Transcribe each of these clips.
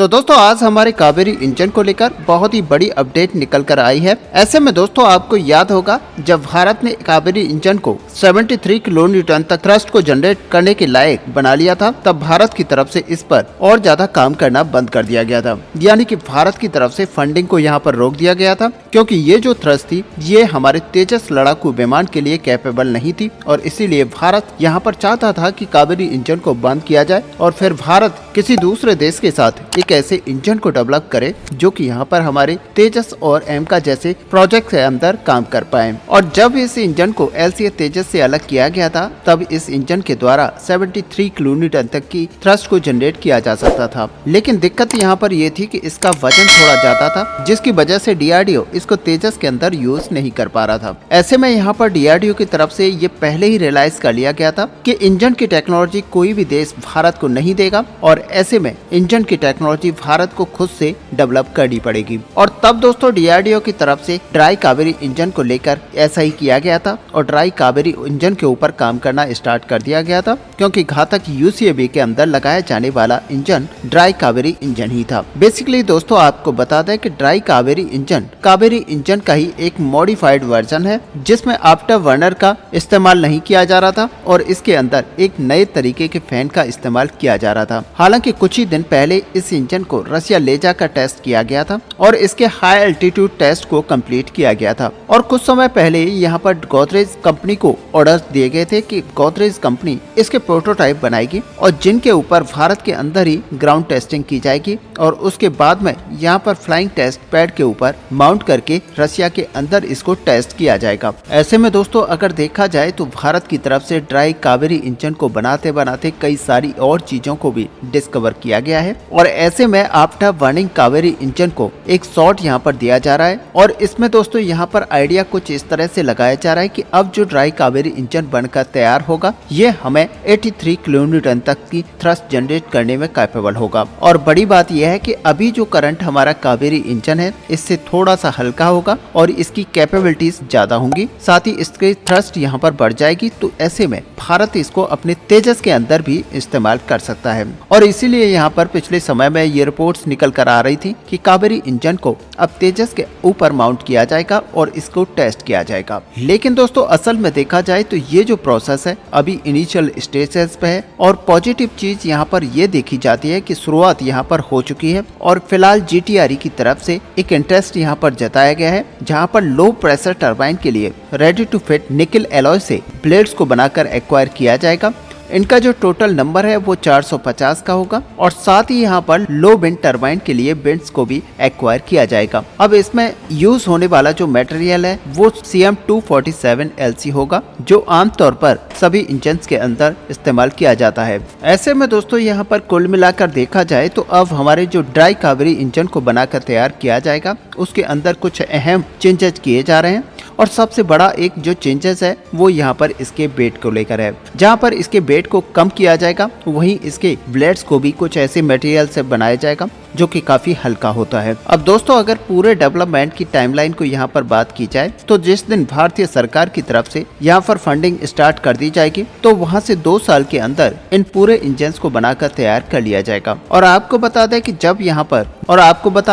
तो दोस्तों आज हमारे कावेरी इंजन को लेकर बहुत ही बड़ी अपडेट निकल कर आई है। ऐसे में दोस्तों आपको याद होगा जब भारत ने कावेरी इंजन को 73 किलो न्यूटन तक थ्रस्ट को जनरेट करने के लायक बना लिया था, तब भारत की तरफ से इस पर और ज्यादा काम करना बंद कर दिया गया था। यानी कि भारत की तरफ से फंडिंग को यहाँ पर रोक दिया गया था, क्योंकि ये जो थ्रस्ट थी ये हमारे तेजस लड़ाकू विमान के लिए कैपेबल नहीं थी और इसीलिए भारत यहाँ पर चाहता था कि कावेरी इंजन को बंद किया जाए और फिर भारत किसी दूसरे देश के साथ एक ऐसे इंजन को डेवलप करे जो कि यहाँ पर हमारे तेजस और एमका जैसे प्रोजेक्ट के अंदर काम कर पाए। और जब इस इंजन को एलसीए तेजस से अलग किया गया था, तब इस इंजन के द्वारा 73 किलो न्यूटन तक की थ्रस्ट को जनरेट किया जा सकता था। लेकिन दिक्कत यहाँ पर यह थी कि इसका वजन थोड़ा ज्यादा था, जिसकी वजह से डीआरडीओ इसको तेजस के अंदर यूज नहीं कर पा रहा था। ऐसे में यहाँ पर डीआरडीओ की तरफ से ये पहले ही रियलाइज कर लिया गया था कि इंजन की टेक्नोलॉजी कोई भी देश भारत को नहीं देगा और ऐसे में इंजन की टेक्नोलॉजी भारत को खुद से डेवलप करनी पड़ेगी। और तब दोस्तों डीआरडीओ की तरफ से ड्राई कावेरी इंजन को लेकर ऐसा ही किया गया था और ड्राई कावेरी इंजन के ऊपर काम करना स्टार्ट कर दिया गया था, क्योंकि घातक यूसीएवी के अंदर लगाया जाने वाला इंजन ड्राई कावेरी इंजन ही था। बेसिकली दोस्तों आपको बता दें कि ड्राई कावेरी इंजन का ही एक मॉडिफाइड वर्जन है, जिसमें आफ्टर बर्नर का इस्तेमाल नहीं किया जा रहा था और इसके अंदर एक नए तरीके के फैन का इस्तेमाल किया जा रहा था। हालांकि कुछ ही दिन पहले इस इंजन को रसिया ले जाकर टेस्ट किया गया था और इसके हाई एल्टीट्यूड टेस्ट को कंप्लीट किया गया था। और कुछ समय पहले यहाँ पर गोदरेज कंपनी को ऑर्डर दिए गए थे कि गोदरेज कंपनी इसके प्रोटोटाइप बनाएगी और जिनके ऊपर भारत के अंदर ही ग्राउंड टेस्टिंग की जाएगी और उसके बाद में यहाँ पर फ्लाइंग टेस्ट पैड के ऊपर माउंट करके रसिया के अंदर इसको टेस्ट किया जाएगा। ऐसे में दोस्तों अगर देखा जाए तो भारत की तरफ से ड्राई कावेरी इंजन को बनाते बनाते कई सारी और चीजों को भी डिस्कवर किया गया है और ऐसे में आफ्टर बर्निंग कावेरी इंजन को एक शॉट यहाँ पर दिया जा रहा है। और इसमें दोस्तों यहाँ पर आइडिया कुछ इस तरह से लगाया जा रहा है कि अब जो ड्राई कावेरी इंजन बनकर तैयार होगा ये हमें 83 किलो न्यूटन तक की थ्रस्ट जनरेट करने में कैपेबल होगा। और बड़ी बात यह है कि अभी जो करंट हमारा कावेरी इंजन है इससे थोड़ा सा हल्का होगा और इसकी कैपेबिलिटीज ज्यादा होंगी, साथ ही इसकी थ्रस्ट यहाँ पर बढ़ जाएगी। तो ऐसे में भारत इसको अपने तेजस के अंदर भी इस्तेमाल कर सकता है और इसीलिए यहाँ पर पिछले समय में ये रिपोर्ट्स निकल कर आ रही थी कि कावेरी इंजन को अब तेजस के ऊपर माउंट किया जाएगा और इसको टेस्ट किया जाएगा। लेकिन दोस्तों असल में देखा जाए तो ये जो प्रोसेस है अभी इनिशियल स्टेजेस पे है और पॉजिटिव चीज यहाँ पर ये देखी जाती है कि शुरुआत यहाँ पर हो चुकी है और फिलहाल जीटीआरई की तरफ से एक इंटरेस्ट यहाँ पर जताया गया है, जहाँ पर लो प्रेशर टरबाइन के लिए रेडी टू फिट निकल एलॉय से ब्लेड्स को बनाकर एक्वायर किया जाएगा। इनका जो टोटल नंबर है वो 450 का होगा और साथ ही यहाँ पर लो बेंड टरबाइन के लिए बेंड्स को भी एक्वायर किया जाएगा। अब इसमें यूज होने वाला जो मटेरियल है वो CM247LC होगा, जो आमतौर पर सभी इंजन के अंदर इस्तेमाल किया जाता है। ऐसे में दोस्तों यहाँ पर कुल मिलाकर देखा जाए तो अब हमारे जो ड्राई कावेरी इंजन को बनाकर तैयार किया जाएगा उसके अंदर कुछ अहम चेंजेस किए जा रहे हैं और सबसे बड़ा एक जो चेंजेस है वो यहाँ पर इसके वेट को लेकर है, जहाँ पर इसके वेट को कम किया जाएगा वहीं इसके ब्लेड्स को भी कुछ ऐसे मटेरियल से बनाया जाएगा जो कि काफी हल्का होता है। अब दोस्तों अगर पूरे डेवलपमेंट की टाइमलाइन को यहाँ पर बात की जाए तो जिस दिन भारतीय सरकार की तरफ से यहाँ पर फंडिंग स्टार्ट कर दी जाएगी तो वहाँ से 2 साल के अंदर इन पूरे इंजन को बनाकर तैयार कर लिया जाएगा। और आपको बता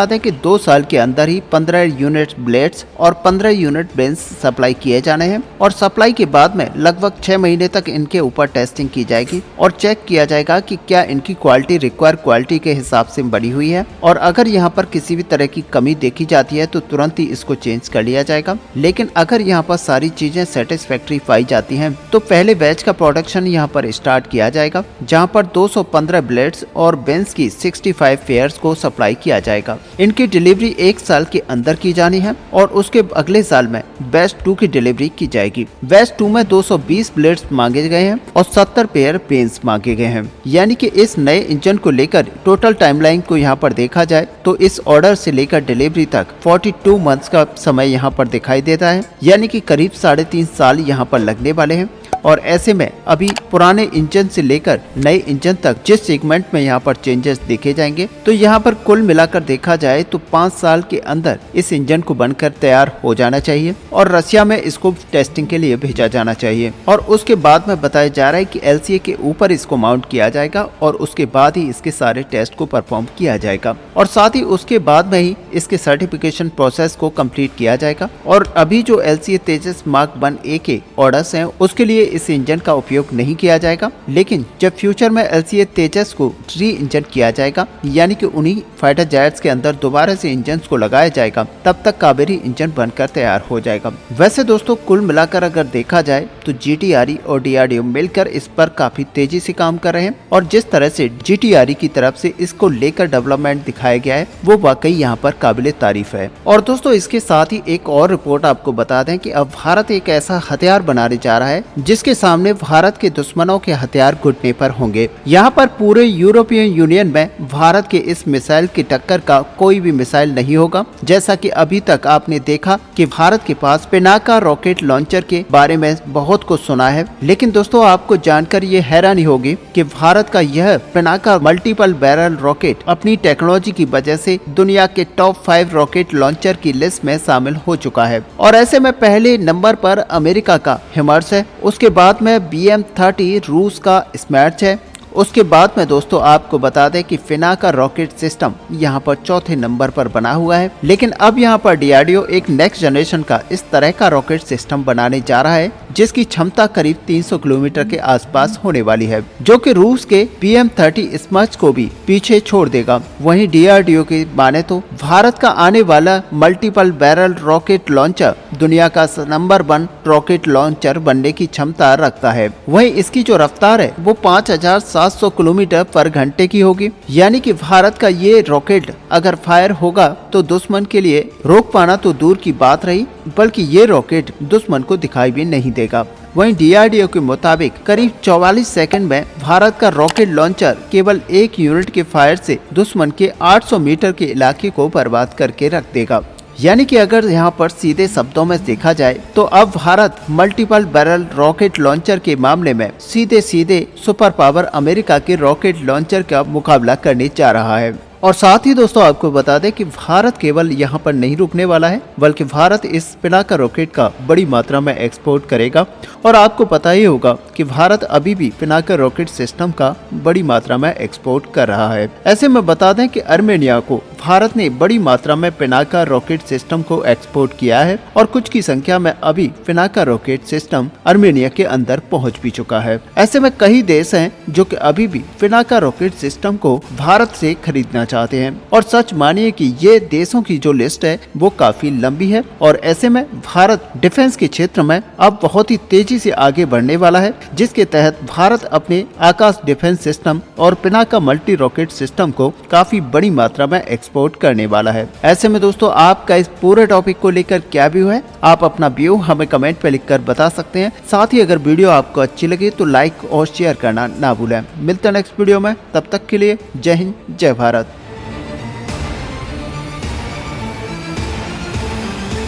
दें कि 2 साल के अंदर ही 15 यूनिट ब्लेड्स और 15 यूनिट बेंच सप्लाई किए जाने हैं और सप्लाई के बाद में लगभग 6 महीने तक इनके ऊपर टेस्टिंग की जाएगी और चेक किया जाएगा कि क्या इनकी क्वालिटी रिक्वायर क्वालिटी के हिसाब से बनी हुई है और अगर यहाँ पर किसी भी तरह की कमी देखी जाती है तो तुरंत ही इसको चेंज कर लिया जाएगा। लेकिन अगर यहाँ पर सारी चीजें सेटिस्फैक्ट्री पाई जाती हैं तो पहले बैच का प्रोडक्शन यहाँ पर स्टार्ट किया जाएगा, जहाँ पर 215 ब्लेड्स और बेंच की 65 पेयर्स को सप्लाई किया जाएगा। इनकी डिलीवरी 1 साल के अंदर की जानी है और उसके अगले साल में बैच 2 की डिलीवरी की जाएगी। बैच 2 में 220 ब्लेड्स मांगे गए हैं और 70 पेयर बेंच मांगे गए हैं। यानी कि इस नए इंजन को लेकर टोटल टाइमलाइन को यहाँ पर देखा जाए तो इस ऑर्डर से लेकर डिलीवरी तक 42 मंथ्स का समय यहाँ पर दिखाई देता है, यानी कि करीब 3.5 साल यहाँ पर लगने वाले हैं। और ऐसे में अभी पुराने इंजन से लेकर नए इंजन तक जिस सेगमेंट में यहाँ पर चेंजेस देखे जाएंगे, तो यहाँ पर कुल मिलाकर देखा जाए तो 5 साल के अंदर इस इंजन को बनकर तैयार हो जाना चाहिए और रशिया में इसको टेस्टिंग के लिए भेजा जाना चाहिए। और उसके बाद में बताया जा रहा है कि LCA के ऊपर इसको माउंट किया जाएगा और उसके बाद ही इसके सारे टेस्ट को परफॉर्म किया जाएगा और साथ ही उसके बाद में ही इसके सर्टिफिकेशन प्रोसेस को कंप्लीट किया जाएगा। और अभी जो LCA तेजस मार्क 1A के ऑर्डर्स हैं उसके लिए इस इंजन का उपयोग नहीं किया जाएगा, लेकिन जब फ्यूचर में LCA तेजस को री इंजन किया जाएगा यानी कि उन्हीं फाइटर जेट्स के अंदर दोबारा से इंजन को लगाया जाएगा, तब तक कावेरी इंजन बनकर तैयार हो जाएगा। वैसे दोस्तों कुल मिलाकर अगर देखा जाए तो GTRE और DRDO मिलकर इस पर काफी तेजी से काम कर रहे हैं और जिस तरह से GTRE की तरफ से इसको लेकर डेवलपमेंट दिखाया गया है वो वाकई यहाँ पर काबिले तारीफ है। और दोस्तों इसके साथ ही एक और रिपोर्ट आपको बता दें कि अब भारत एक ऐसा हथियार बनाने जा रहा है जिसके सामने भारत के दुश्मनों के हथियार घुटने पर होंगे। यहाँ पर पूरे यूरोपियन यूनियन में भारत के इस मिसाइल की टक्कर का कोई भी मिसाइल नहीं होगा। जैसा कि अभी तक आपने देखा कि भारत के पास पिनाका रॉकेट लॉन्चर के बारे में बहुत कुछ सुना है, लेकिन दोस्तों आपको जानकर ये हैरानी होगी कि भारत का यह पिनाका मल्टीपल बैरल रॉकेट अपनी टेक्नोलॉजी की वजह से दुनिया के टॉप 5 रॉकेट लॉन्चर की लिस्ट में शामिल हो चुका है। और ऐसे में पहले नंबर पर अमेरिका का हिमर्स है, उसके बाद में BM-30 रूस का स्मैर्च है, उसके बाद में दोस्तों आपको बता दें कि पिनाका रॉकेट सिस्टम यहाँ पर चौथे नंबर पर बना हुआ है। लेकिन अब यहाँ पर DRDO एक नेक्स्ट जनरेशन का इस तरह का रॉकेट सिस्टम बनाने जा रहा है जिसकी क्षमता करीब 300 किलोमीटर के आसपास होने वाली है, जो कि रूस के BM-30 स्मर्च को भी पीछे छोड़ देगा। वहीं DRDO की माने तो भारत का आने वाला मल्टीपल बैरल रॉकेट लॉन्चर दुनिया का नंबर 1 रॉकेट लॉन्चर बनने की क्षमता रखता है। वहीं इसकी जो रफ्तार है वो 5700 किलोमीटर पर घंटे की होगी, यानी कि भारत का ये रॉकेट अगर फायर होगा तो दुश्मन के लिए रोक पाना तो दूर की बात रही, बल्कि ये रॉकेट दुश्मन को दिखाई भी नहीं देगा। वहीं DRDO के मुताबिक करीब 44 सेकंड में भारत का रॉकेट लॉन्चर केवल 1 यूनिट के फायर से दुश्मन के 800 मीटर के इलाके को बर्बाद करके रख देगा। यानी कि अगर यहाँ पर सीधे शब्दों में देखा जाए तो अब Bharat multiple barrel rocket launcher के मामले में सीधे सीधे सुपर पावर अमेरिका के रॉकेट लॉन्चर का मुकाबला करने जा रहा है। और साथ ही दोस्तों आपको बता दें कि भारत केवल यहाँ पर नहीं रुकने वाला है, बल्कि भारत इस पिनाका रॉकेट का बड़ी मात्रा में एक्सपोर्ट करेगा। और आपको पता ही होगा कि भारत अभी भी पिनाका रॉकेट सिस्टम का बड़ी मात्रा में एक्सपोर्ट कर रहा है। ऐसे में बता दें कि आर्मेनिया को भारत ने बड़ी मात्रा में पिनाका रॉकेट सिस्टम को एक्सपोर्ट किया है और कुछ की संख्या में अभी पिनाका रॉकेट सिस्टम आर्मेनिया के अंदर पहुंच भी चुका है। ऐसे में कई देश हैं जो कि अभी भी पिनाका रॉकेट सिस्टम को भारत से खरीदना चाहते हैं। और सच मानिए कि ये देशों की जो लिस्ट है वो काफी लंबी है और ऐसे में भारत डिफेंस के क्षेत्र में अब बहुत ही तेजी से आगे बढ़ने वाला है, जिसके तहत भारत अपने आकाश डिफेंस सिस्टम और पिनाका मल्टी रॉकेट सिस्टम को काफी बड़ी मात्रा में एक्सपोर्ट करने वाला है। ऐसे में दोस्तों आपका इस पूरे टॉपिक को लेकर क्या व्यू है, आप अपना व्यू हमें कमेंट पे लिखकर बता सकते हैं। साथ ही अगर वीडियो आपको अच्छी लगे तो लाइक और शेयर करना ना भूलें। मिलते हैं नेक्स्ट वीडियो में, तब तक के लिए जय हिंद जय भारत।